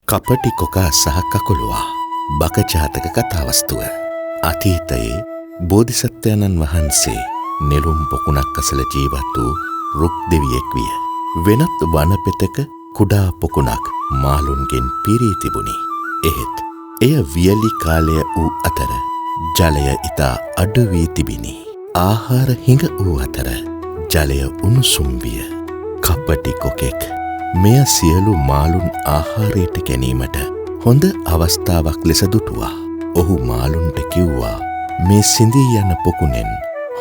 කපටි කොකා සහ කකුලුවා බකජාතක කතාවස්තුව. අතීතයේ බෝධිසත්වයණන් වහන්සේ නෙළුම් පොකුණක් අසල ජීවත් වූ රුක් දෙවියෙක් විය. වෙනත් වනපෙතක කුඩා පොකුණක් මාළුන්ගෙන් පිරී තිබුණි. එහෙත් එය වියලි කාලය වූ අතර ජලය ඉතා අඩු වී තිබිණි. ආහාර හිඟ වූ අතර ජලය උණුසුම් විය. කපටි කොකෙක් මෙය සියලු මාළුන් ආහාරයට ගැනීමට හොඳ අවස්ථාවක් ලෙස දුටුවා. ඔහු මාළුන්ට කිව්වා මේ සිඳී යන පොකුණෙන්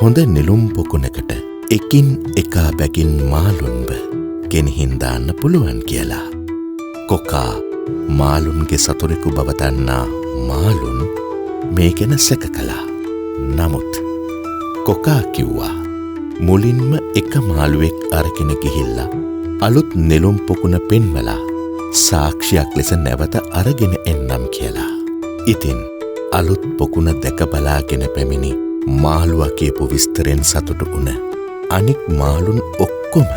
හොඳ නෙළුම් පොකුණකට එකින් එකා බැගින් මාළුන්ව ගෙනහින් දාන්න පුළුවන් කියලා. කොකා මාළුන්ගේ සතුරෙකු බව දන්නා මාළුන් මේ ගැන සැක කළා. නමුත් කොකා කිව්වා මුලින්ම එක මාළුවෙක් අරගෙන ගිහිල්ලා අලුත් නෙළුම් පොකුණ පෙන්වලා සාක්ෂියක් ලෙස නැවත අරගෙන එන්නම් කියලා. ඉතින් අලුත් පොකුණ දැක බලාගෙන පැමිණි මාළුවා කියපු විස්තරෙන් සතුටු වුණ අනික් මාළුන් ඔක්කොම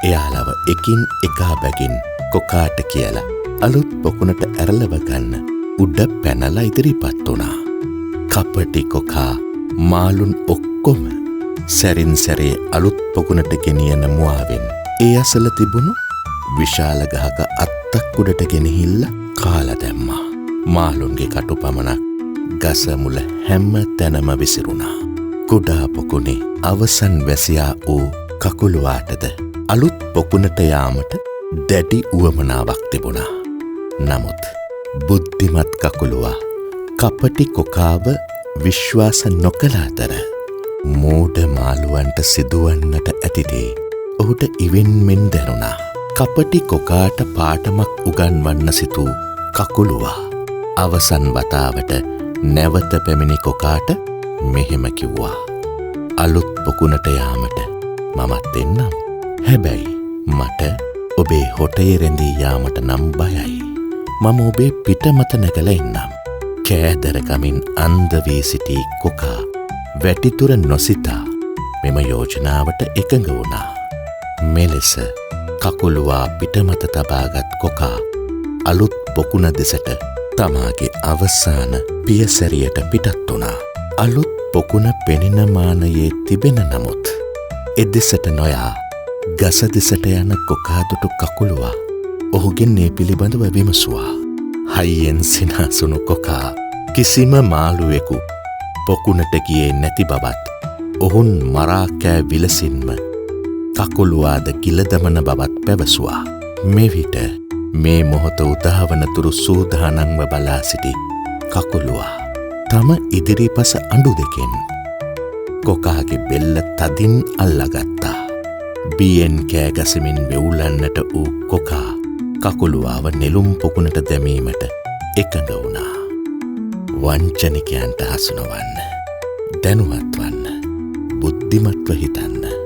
එයාලව එකින් එකා බැගින් කොකාට කියලා අලුත් පොකුණට ඇරලව ගන්න උඩ පැනලා ඉදිරිපත් වුණා. කපටි කොකා මාළුන් ඔක්කොම සැරින් සැරේ අලුත් පොකුණට ගෙනියන මුවාවෙන් ඒ අසල තිබුණු විශාල ගහක අත්තක් උඩට ගෙනහිල්ලා කාලා දැම්මා. මාළුන්ගේ කටු පමණක් ගස මුල හැම තැනම විසිරුණා. කුඩා පොකුණේ අවසන් වැසියා වූ කකුලුවාටද අලුත් පොකුණට යාමට දැඩි උවමනාවක් තිබුණා. නමුත් බුද්ධිමත් කකුලුවා කපටි කොකාව විශ්වාස නොකළ අතර මෝඩ මාළුවන්ට සිදුවන්නට ඇතිදේ ඔහුට ඉවෙන්මෙන් දැනුණා. කපටි කොකාට පාටමක් උගන්වන්න සිතූ කකුලුවා අවසන් වතාවට නැවත පැමිණි කොකාට මෙහෙම කිව්වා. අලුත් පොකුණට යාමට මමත් එන්නම්. හැබැයි මට ඔබේ හොටේ රැඳී යාමට නම් බයයි. මම ඔබේ පිටමත නැගලා එන්නම්. කෑදරකමින් අන්ධ වී සිටි කොකා වැටිතුර නොසිතා මෙම යෝජනාවට එකඟ වුණා. මෙලෙස කකුලුවා පිටමත තබාගත් කොකා අලුත් පොකුණ දෙසට තමාගේ අවසාන පියසැරියට පිටත් වුණා. අලුත් පොකුණ පෙනෙන මානයේ තිබෙන නමුත් එදෙසට නොයා ගස දෙසට යන කොකාදුටු කකුලුවා ඔහුගෙන් ඒ පිළිබඳව විමසුවා. හයියෙන් සිනාසුණු කොකා කිසිම මාළුවෙකු පොකුණට ගියේ නැති බවත් ඔහුන් මරාකෑ විලසින්ම කකුලුවාද ගිලදමන බවත් පැවසුවා. මෙවිට මේ මොහොත උදාවනතුරු සූදානන්ව බලා සිටි කකුලුවා තම ඉදිරිපස අඬු දෙකෙන් කොකාගේ බෙල්ල තදින් අල්ලගත්තා. බියෙන් කෑගසමින් වෙවුලන්නට වූ කොකා කකුලුවාව නෙළුම් පොකුණට දැමීමට එකඟ වුණා. වංචනිකයන්ට හසු නොවන්න, දැනුවත් වන්න, බුද්ධිමත්ව හිතන්න.